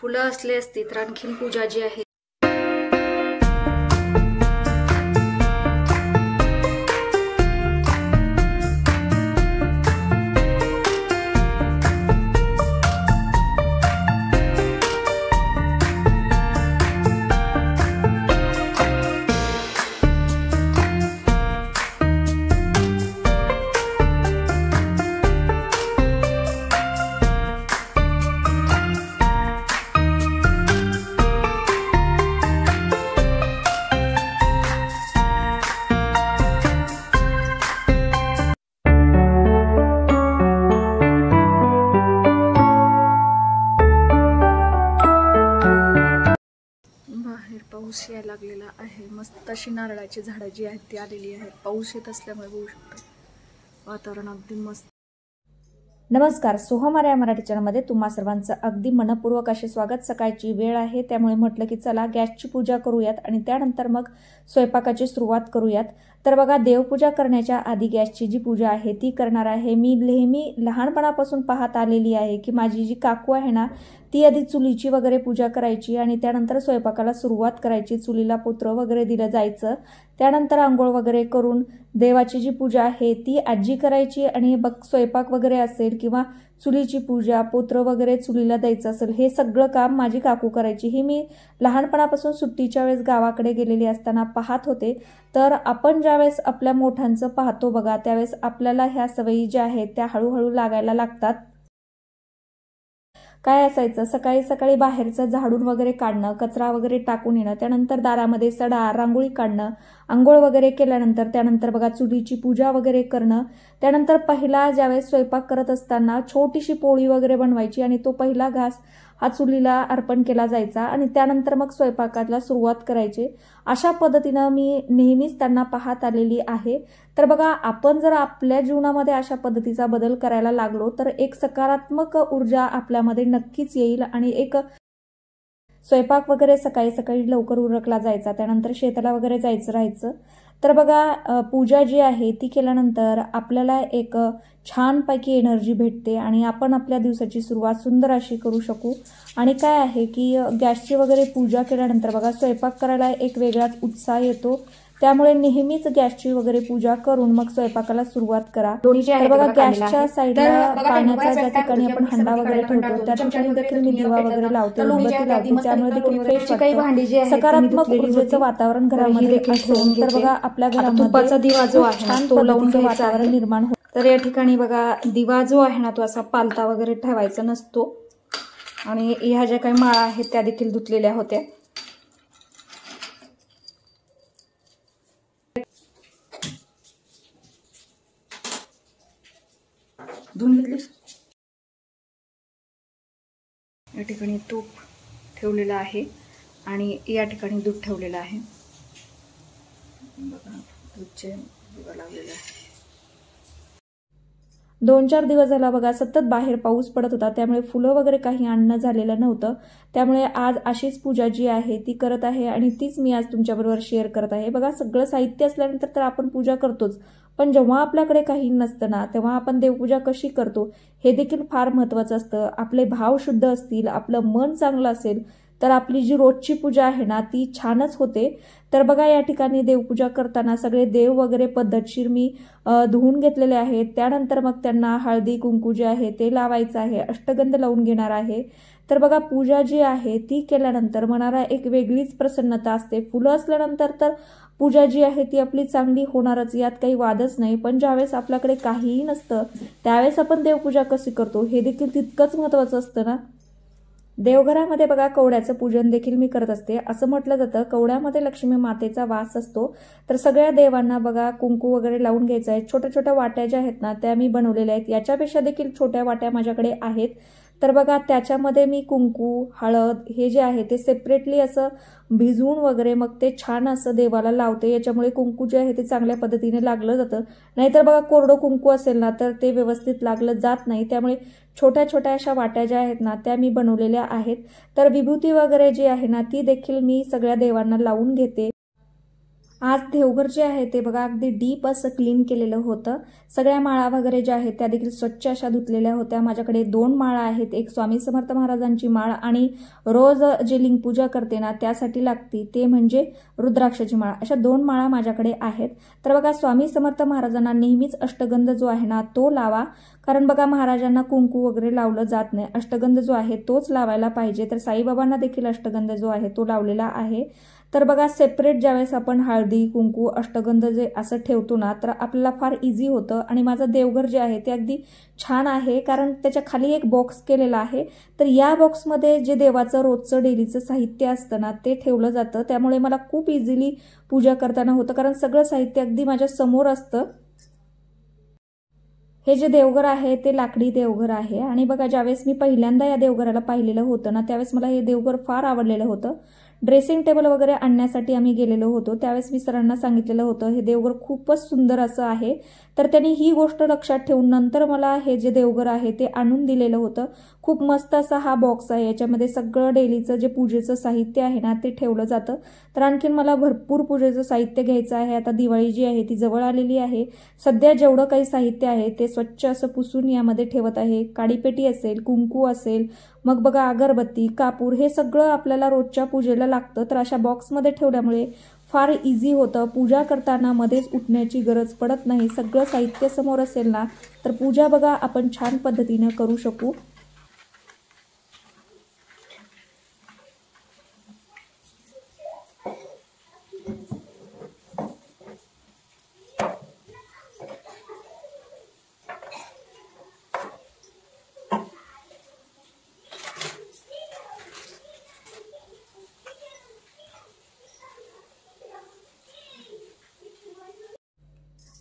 फुलं असले असती तर आणखीन पूजा जी आहे पाऊस यायला लागलेला आहे। मस्त अशी नारळाची झाडं जी आहेत ती आलेली आहेत। पाऊस येत असल्यामुळे बघू शकता वातावरण अगदी मस्त। नमस्कार, सोहम या मराठी चॅनलमध्ये तुम्हा सर्वांचं अगदी मनपूर्वक असे स्वागत। सकाळची वेळ आहे त्यामुळे म्हटलं की चला गॅसची पूजा करूयात आणि त्यानंतर मग स्वयंपाकाची सुरुवात करूयात। तर बघा, देवपूजा करण्याच्या आधी गॅसची जी पूजा आहे ती करणार आहे। मी नेहमी लहानपणापासून पाहत आलेली आहे की माझी जी काकू आहे ना ती आधी चुलीची वगैरे पूजा करायची आणि त्यानंतर स्वयंपाकाला सुरुवात करायची। चुलीला पुत्र वगैरे दिलं जायचं, त्यानंतर आंघोळ वगैरे करून देवाची जी पूजा आहे ती आजी करायची आणि बघ स्वयंपाक वगैरे असेल किंवा चुलीची पूजा, पोत्र वगैरे चुलीला द्यायचं असेल हे सगळं काम माझी काकू करायची। ही मी लहानपणापासून सुट्टीच्या वेळेस गावाकडे गेलेली असताना पाहत होते। तर आपण ज्यावेळेस आपल्या मोठ्यांचं पाहतो बघा त्यावेळेस आपल्याला ह्या सवयी ज्या आहेत त्या हळूहळू लागायला लागतात। काय असायचं, सकाळी सकाळी बाहेरचं झाडून वगैरे काढणं, कचरा वगैरे टाकून येणं, त्यानंतर दारामध्ये सडा रांगोळी काढणं, आंघोळ वगैरे केल्यानंतर त्यानंतर बघा चुलीची पूजा वगैरे करणं, त्यानंतर पहिला ज्यावेळेस स्वयंपाक करत असताना छोटीशी पोळी वगैरे बनवायची आणि तो पहिला घास हा चुलीला अर्पण केला जायचा आणि त्यानंतर मग स्वयंपाकाला सुरुवात करायची। अशा पद्धतीनं मी नेहमीच त्यांना पाहत आलेली आहे। तर बघा, आपण जर आपल्या जीवनामध्ये अशा पद्धतीचा बदल करायला लागलो तर एक सकारात्मक ऊर्जा आपल्यामध्ये नक्कीच येईल आणि एक स्वयंपाक वगैरे सकाळी सकाळी लवकर उरकला जायचा, त्यानंतर शेताला वगैरे जायचं राहायचं। तर बघा, पूजा जी आहे ती केल्यानंतर आपल्याला एक छानपैकी एनर्जी भेटते आणि आपण आपल्या दिवसाची सुरुवात सुंदर अशी करू शकू। आणि काय आहे की गॅसची वगैरे पूजा केल्यानंतर बघा स्वयंपाक करायला एक वेगळाच उत्साह येतो, त्यामुळे नेहमीच गॅसची वगैरे पूजा करून मग स्वयंपाकाला सुरुवात करा। तर बघा, गॅसच्या साईडला पाण्याच्या ज्या ठिकाणी आपण हंडा वगैरे ठेवतो त्या ठिकाणी देखील मी दिवा वगैरे लावते, उदबत्ती लावते, त्यामुळे देखील फ्रेश वाटतं, सकारात्मक ऊर्जेचं वातावरण घरामध्ये असेल तर बघा आपल्या घरामध्ये दिवा जो आहे तो लावून वातावरण निर्माण होतं। तर या ठिकाणी बघा दिवा जो आहे ना तो असा पालता वगैरे ठेवायचा नसतो आणि ह्या ज्या काही माळा आहेत त्या देखील धुतलेल्या होत्या। धुवून घेतलीस। या ठिकाणी तूप ठेवलेलं आहे आणि या ठिकाणी दूध ठेवलेलं आहे। बघा, दूधचे दिवा लावलेला आहे। 2-4 दिवस झाला बघा सतत बाहेर पाऊस पडत होता, त्यामुळे फुलं वगैरे काही आणणं झालेलं नव्हतं, त्यामुळे आज अशीच पूजा जी आहे ती करत आहे आणि तीच मी आज तुमच्याबरोबर शेअर करत आहे। बघा, सगळं साहित्य असल्यानंतर तर आपण पूजा करतोच, पण जेव्हा आपल्याकडे काही नसतं ना तेव्हा आपण देवपूजा कशी करतो हे देखील फार महत्त्वाचं असतं। आपले भाव शुद्ध असतील, आपलं मन चांगलं असेल तर आपली जी रोजची पूजा आहे ना ती छानच होते। तर बघा, या ठिकाणी देवपूजा करताना सगळे देव वगैरे पद्धतशीर मी धुवून घेतलेले आहेत, त्यानंतर मग त्यांना हळदी कुंकू जे आहे ते लावायचं आहे, अष्टगंध लावून घेणार आहे। तर बघा, पूजा जी आहे ती केल्यानंतर मनाला एक वेगळीच प्रसन्नता असते। फुलं असल्यानंतर तर पूजा जी आहे ती आपली चांगली होणारच, यात काही वादच नाही, पण ज्यावेळेस आपल्याकडे काहीही नसतं त्यावेळेस आपण देवपूजा कशी करतो हे देखील तितकंच महत्त्वाचं असतं ना। देवघरामध्ये बघा कवड्याचं पूजन देखील मी करत असते। असं म्हटलं जातं कवड्यामध्ये लक्ष्मी मातेचा वास असतो। तर सगळ्या देवांना बघा कुंकू वगैरे लावून घ्यायचं आहे। छोट्या छोट्या वाट्या ज्या आहेत ना त्या मी बनवलेल्या आहेत, याच्यापेक्षा देखील छोट्या वाट्या माझ्याकडे आहेत। तर बघा, त्याच्यामध्ये मी कुंकू, हळद हे जे आहे ते सेपरेटली असं भिजवून वगैरे मग ते छान असं देवाला लावते। याच्यामुळे कुंकू जे आहे ते चांगल्या पद्धतीने लागलं जातं, नाहीतर बघा कोरडं कुंकू असेल ना तर ते व्यवस्थित लागलं जात नाही, त्यामुळे छोट्या छोट्या अशा वाट्या ज्या आहेत ना त्या मी बनवलेल्या आहेत। तर विभूती वगैरे जी आहे ना ती देखील मी सगळ्या देवांना लावून घेते आज देवघर जे आहे ते बघा अगदी डीप असं क्लीन केलेलं होतं. सगळ्या माळा वगैरे ज्या आहेत त्या देखील स्वच्छ अशा धुतलेल्या होत्या. माझ्याकडे 2 माळा आहेत, एक स्वामी समर्थ महाराजांची माळ आणि रोज जे लिंगपूजा करते ना त्यासाठी लागती ते म्हणजे रुद्राक्षाची माळ. अशा 2 माळा माझ्याकडे आहेत. तर बघा स्वामी समर्थ महाराजांना नेहमीच अष्टगंध जो आहे ना तो लावा, कारण बघा महाराजांना कुंकू वगैरे लावलं जात नाही, अष्टगंध जो आहे तोच लावायला पाहिजे. तर साईबाबांना देखील अष्टगंध जो आहे तो लावलेला आहे. तर बघा सेपरेट ज्यावेळेस आपण हळदी कुंकू अष्टगंध जे असं ठेवतो ना तर आपल्याला फार इझी होतं. आणि माझं देवघर जे आहे ते अगदी छान आहे, कारण त्याच्या खाली एक बॉक्स केलेला आहे. तर या बॉक्समध्ये जे देवाचं रोजचं डेलीचं साहित्य असतं ना ते ठेवलं जातं. त्यामुळे मला खूप इझिली पूजा करताना होतं, कारण सगळं साहित्य अगदी माझ्या समोर असतं. हे जे देवघर आहे ते लाकडी देवघर आहे. आणि बघा ज्यावेळेस मी पहिल्यांदा या देवघराला पाहिलेलं होतं ना त्यावेळेस मला हे देवघर फार आवडलेलं होतं. ड्रेसिंग टेबल वगैरे आणण्यासाठी आम्ही गेलेलो होतो, त्यावेळेस मी सरांना सांगितलेलं होतं हे देवघर खूपच सुंदर असं आहे. तर त्यांनी ही गोष्ट लक्षात ठेवून नंतर मला हे जे देवघर आहे ते आणून दिलेलं होतं. खूप मस्त असा हा बॉक्स आहे, याच्यामध्ये सगळं डेलीचं जे पूजेचं साहित्य आहे ना ते ठेवलं जातं. तर आणखीन मला भरपूर पूजेचं साहित्य घ्यायचं आहे. आता दिवाळी जी आहे ती जवळ आलेली आहे. सध्या जेवढं काही साहित्य आहे ते स्वच्छ असं पुसून यामध्ये ठेवत आहे. काडीपेटी असेल, कुंकू असेल, मग बघा अगरबत्ती, कापूर, हे सगळं आपल्याला रोजच्या पूजेला लागतं. तर अशा बॉक्समध्ये ठेवल्यामुळे फार इझी होतं. पूजा करताना मध्येच उठण्याची गरज पडत नाही. सगळं साहित्य समोर असेल ना तर पूजा बघा आपण छान पद्धतीनं करू शकू.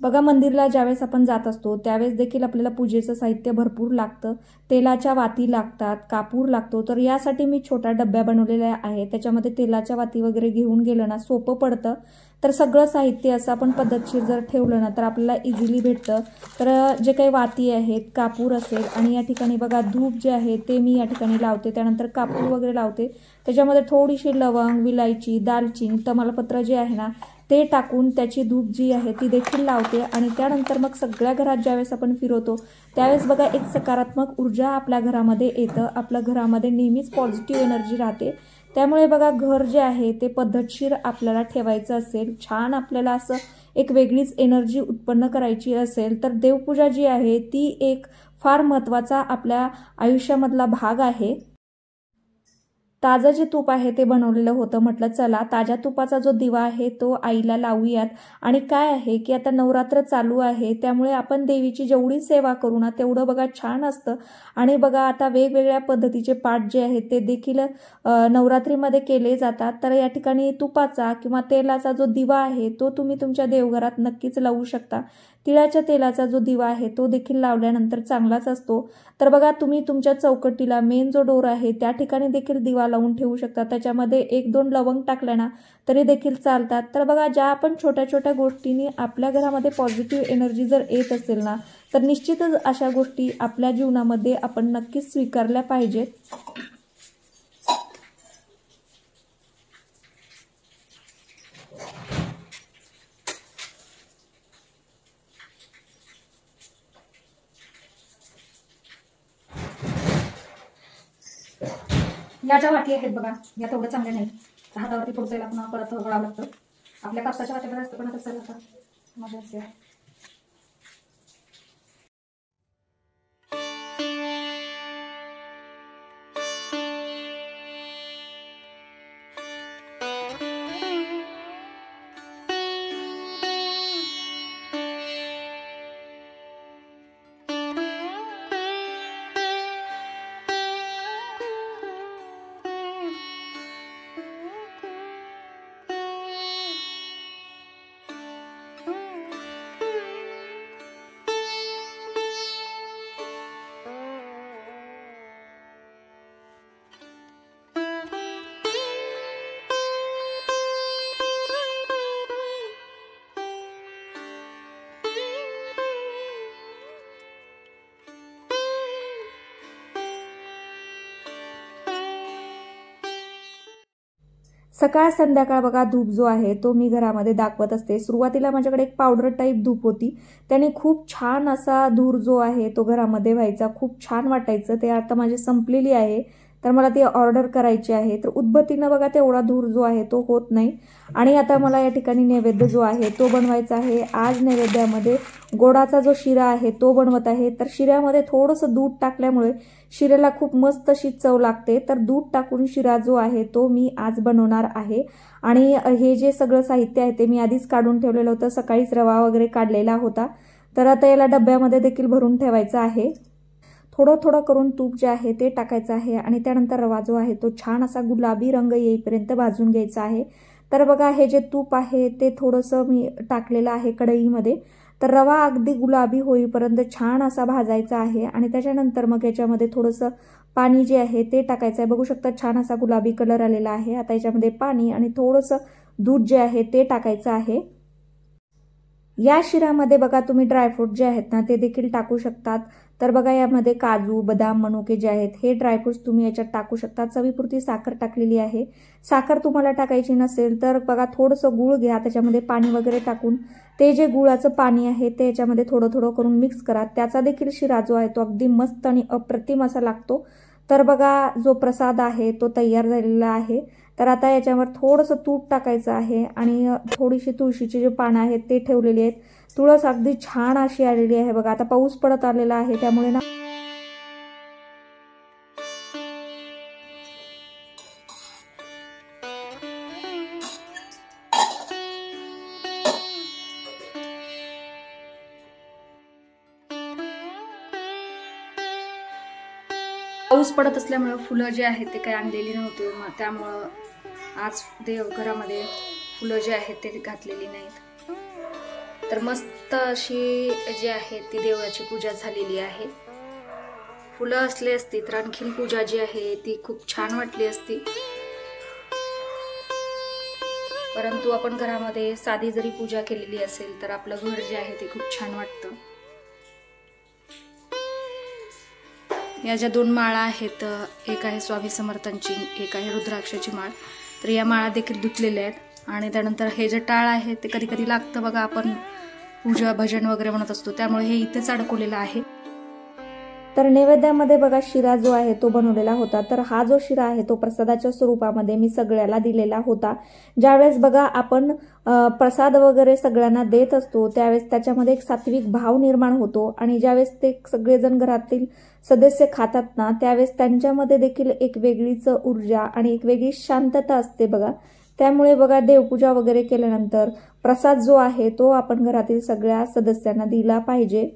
बघा मंदिरला ज्यावेळेस आपण जात असतो त्यावेळेस देखील आपल्याला पूजेचं साहित्य भरपूर लागतं. तेलाच्या वाती लागतात, कापूर लागतो. तर यासाठी मी छोट्या डब्या बनवलेल्या आहे, त्याच्यामध्ये तेलाच्या वाती वगैरे घेऊन गेलं ना सोपं पडतं. तर सगळं साहित्य असं आपण पद्धतशीर जर ठेवलं ना तर आपल्याला इझिली भेटतं. तर जे काही वाती आहेत, कापूर असेल, आणि या ठिकाणी बघा धूप जे आहे ते मी या ठिकाणी लावते. त्यानंतर कापूर वगैरे लावते. त्याच्यामध्ये थोडीशी लवंग, विलायची, दालचिनी, तमालपत्र जे आहे ना ते टाकून त्याची धूप जी आहे ती देखील लावते. आणि त्यानंतर मग सगळ्या घरात ज्यावेळेस आपण फिरवतो त्यावेळेस बघा एक सकारात्मक ऊर्जा आपल्या घरामध्ये येतं. आपल्या घरामध्ये नेहमीच पॉझिटिव्ह एनर्जी राहते. त्यामुळे बघा घर जे आहे ते पद्धतशीर आपल्याला ठेवायचं असेल, छान आपल्याला असं एक वेगळीच एनर्जी उत्पन्न करायची असेल तर देवपूजा जी आहे ती एक फार महत्त्वाचा आपल्या आयुष्यामधला भाग आहे. ताजं जे तूप आहे ते बनवलेलं होतं. म्हटलं चला ताज्या तुपाचा जो दिवा आहे तो आईला लावूयात. आणि काय आहे की आता नवरात्र चालू आहे त्यामुळे आपण देवीची जेवढी सेवा करू ना तेवढं बघा छान असतं. आणि बघा आता वेगवेगळ्या पद्धतीचे पाठ जे आहेत ते देखील नवरात्रीमध्ये केले जातात. तर या ठिकाणी तुपाचा किंवा तेलाचा जो दिवा आहे तो तुम्ही तुमच्या देवघरात नक्कीच लावू शकता. तिळाच्या तेलाचा जो दिवा आहे तो देखील लावल्यानंतर चांगलाच असतो. तर बघा तुम्ही तुमच्या चौकटीला मेन जो डोर आहे त्या ठिकाणी देखील दिवा लावून ठेवू शकता. त्याच्यामध्ये 1-2 लवंग टाकल्या ना तरी देखील चालतात. तर बघा ज्या आपण छोट्या छोट्या गोष्टींनी आपल्या घरामध्ये पॉझिटिव्ह एनर्जी जर येत असेल ना तर निश्चितच अशा गोष्टी आपल्या जीवनामध्ये आपण नक्कीच स्वीकारल्या पाहिजेत. या ज्या वाटी आहेत बघा या तेवढं चांगल्या नाही. हातावरती थोडं आपण परत वळावं लागतं. आपल्या कापसाच्या वाट्यावर असतं पण आता चला आता मजा असते. सकाळ संध्याकाळ बघा धूप जो आहे तो मी घरामध्ये दाखवत असते. सुरुवातीला माझ्याकडे एक पावडर टाईप धूप होती, त्याने खूप छान असा धूर जो आहे तो घरामध्ये व्हायचा, खूप छान वाटायचं. ते आता माझी संपलेली आहे, तर मला ती ऑर्डर करायची आहे. तर उदबत्तीनं बघा तेवढा धूर जो आहे तो होत नाही. आणि आता मला या ठिकाणी नैवेद्य जो आहे तो बनवायचा आहे. आज नैवेद्यामध्ये गोडाचा जो शिरा आहे तो बनवत आहे. तर शिऱ्यामध्ये थोडंसं दूध टाकल्यामुळे शिऱ्याला खूप मस्त अशी चव लागते. तर दूध टाकून शिरा जो आहे तो मी आज बनवणार आहे. आणि हे जे सगळं साहित्य आहे ते मी आधीच काढून ठेवलेलं होतं, सकाळीच रवा वगैरे काढलेला होता. तर आता याला डब्यामध्ये देखील भरून ठेवायचं आहे. थोडं थोडं करून तूप जे आहे ते टाकायचं आहे आणि त्यानंतर रवा जो आहे तो छान असा गुलाबी रंग येईपर्यंत भाजून घ्यायचा आहे. तर बघा हे जे तूप आहे ते थोडंसं मी टाकलेलं आहे कढईमध्ये. तर रवा अगदी गुलाबी होईपर्यंत छान असा भाजायचा आहे आणि त्याच्यानंतर मग याच्यामध्ये थोडंसं पाणी जे आहे ते टाकायचं आहे. बघू शकता छान असा गुलाबी कलर आलेला आहे. आता याच्यामध्ये पाणी आणि थोडंसं दूध जे आहे ते टाकायचं आहे. या शिरामध्ये बघा तुम्ही ड्रायफ्रूट जे आहेत ना ते देखील टाकू शकतात. तर बघा यामध्ये काजू, बदाम, मनुके जे आहेत हे ड्रायफ्रुट्स तुम्ही याच्यात टाकू शकता. चवीपुरती साखर टाकलेली आहे. साखर तुम्हाला टाकायची नसेल तर बघा थोडंसं गूळ घ्या, त्याच्यामध्ये पाणी वगैरे टाकून ते जे गुळाचं पाणी आहे ते याच्यामध्ये थोडं थोडं करून मिक्स करा. त्याचा देखील शिरा जो आहे तो अगदी मस्त आणि अप्रतिम असा लागतो. तर बघा जो प्रसाद आहे तो तयार झालेला आहे. तर आता याच्यावर थोडंसं तूप टाकायचं आहे आणि थोडीशी तुळशीची जी पानं आहेत ते ठेवलेली आहेत. तुळस अगदी छान अशी आलेली आहे बघा. आता पाऊस पडत आलेला आहे त्यामुळे ना पाऊस पडत असल्यामुळे फुलं जे आहेत ते काही आणलेली नव्हती, त्यामुळं आज देवघरामध्ये फुलं जे आहेत ते घातलेली नाहीत. तर मस्त अशी जी आहे ती देवाची पूजा झालेली आहे. फुलं असले असती तर आणखीन पूजा जी आहे ती खूप छान वाटली असती. परंतु आपण घरामध्ये साधी जरी पूजा केलेली असेल तर आपलं घर जे आहे ते खूप छान वाटतं. या ज्या 2 माळा आहेत, एक आहे स्वामी समर्थांची, एक आहे रुद्राक्षाची माळ. तर या माळा देखील धुतलेल्या आहेत. आणि त्यानंतर हे जे टाळ आहे ते कधी कधी लागतं बघा, आपण पूजा भजन वगैरे म्हणत असतो, त्यामुळे हे इथेच अडकवलेलं आहे. तर नैवेद्यामध्ये बघा शिरा जो आहे तो बनवलेला होता. तर हा जो शिरा आहे तो प्रसादाच्या स्वरूपामध्ये मी सगळ्याला दिलेला होता. ज्यावेळेस बघा आपण प्रसाद वगैरे सगळ्यांना देत असतो त्यावेळेस त्याच्यामध्ये एक सात्विक भाव निर्माण होतो आणि ज्यावेळेस ते सगळेजण घरातील सदस्य खातात ना त्यावेळेस त्यांच्यामध्ये देखील एक वेगळीच ऊर्जा आणि एक वेगळी शांतता असते बघा. त्यामुळे बघा देवपूजा वगैरे केल्यानंतर प्रसाद जो आहे तो आपण घरातील सगळ्या सदस्यांना दिला पाहिजे.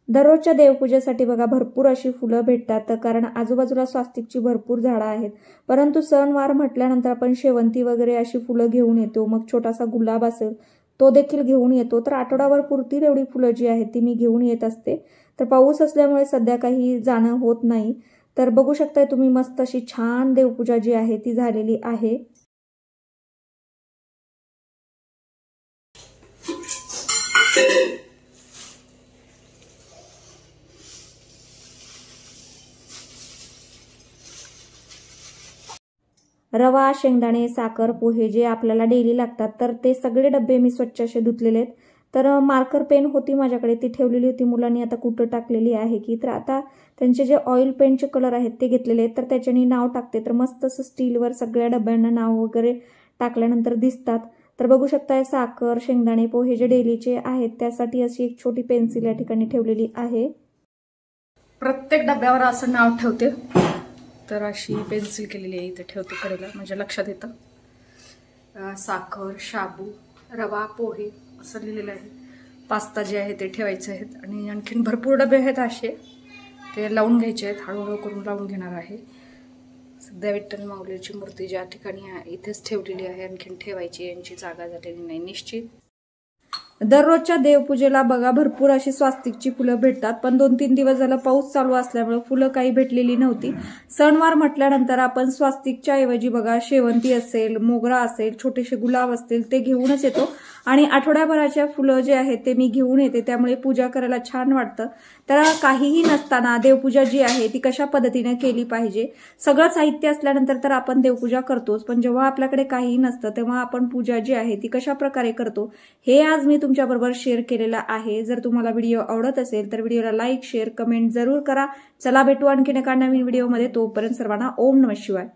दररोजच्या देवपूजेसाठी बघा भरपूर अशी फुलं भेटतात, कारण आजूबाजूला स्वास्तिकची भरपूर झाडं आहेत. परंतु सणवार म्हटल्यानंतर आपण शेवंती वगैरे अशी फुलं घेऊन येतो, मग छोटासा गुलाब असेल तो देखील घेऊन येतो. तर आठवडाभर पुरतील एवढी फुलं जी आहेत ती मी घेऊन येत असते. तर पाऊस असल्यामुळे सध्या काही जाणं होत नाही. तर बघू शकताय तुम्ही मस्त अशी छान देवपूजा जी आहे ती झालेली आहे. रवा, शेंगदाणे, साखर, पोहे जे आपल्याला डेली लागतात तर ते सगळे डबे मी स्वच्छ असे धुतलेले आहेत. तर मार्कर पेन होती माझ्याकडे, ती ठेवलेली होती, मुलांनी आता कुठं टाकलेली आहे की. तर आता त्यांचे जे ऑइल पेंटचे कलर आहेत ते घेतलेले आहेत. तर त्याच्याने नाव टाकते, तर मस्त असं स्टीलवर सगळ्या डब्यांना नाव वगैरे टाकल्यानंतर दिसतात. तर बघू शकताय साखर, शेंगदाणे, पोहे जे डेलीचे आहेत त्यासाठी अशी एक छोटी पेन्सिल या ठिकाणी ठेवलेली आहे. प्रत्येक डब्यावर असं नाव ठेवते, तर अशी पेन्सिल केलेली आहे इथे ठेवते कडेला, म्हणजे लक्षात येतं. साखर, शाबू, रवा, पोहे असं लिहिलेलं आहे. पास्ता जे आहे ते ठेवायचे आहेत आणि आणखीन भरपूर डबे आहेत असे, ते लावून घ्यायचे आहेत. हळूहळू करून लावून घेणार आहे. सध्या विठ्ठल माऊलीची मूर्ती ज्या ठिकाणी आहे इथेच ठेवलेली आहे, आणखीन ठेवायची यांची जागा झालेली नाही निश्चित. दररोजच्या देवपूजेला बघा भरपूर अशी स्वास्तिकची फुलं भेटतात, पण 2-3 दिवस झालं पाऊस चालू असल्यामुळे फुलं काही भेटलेली नव्हती. सणवार म्हटल्यानंतर आपण स्वास्तिकच्या ऐवजी बघा शेवंती असेल, मोगरा असेल, छोटेसे गुलाब असतील ते घेऊनच येतो आणि आठवड्याभराच्या फुलं जे आहेत ते मी घेऊन येते, त्यामुळे पूजा करायला छान वाटतं. तर काहीही नसताना देवपूजा जी आहे ती कशा पद्धतीने केली पाहिजे, सगळं साहित्य असल्यानंतर तर आपण देवपूजा करतोच, पण जेव्हा आपल्याकडे काहीही नसतं तेव्हा आपण पूजा जी आहे ती कशा प्रकारे करतो हे आज मी तुमच्याबरोबर शेअर केलेला आहे. जर तुम्हाला व्हिडिओ आवडत असेल तर व्हिडिओला लाईक, शेअर, कमेंट जरूर करा. चला भेटू आणखीन एका नवीन व्हिडिओमध्ये. तोपर्यंत सर्वांना ओम नमः शिवाय.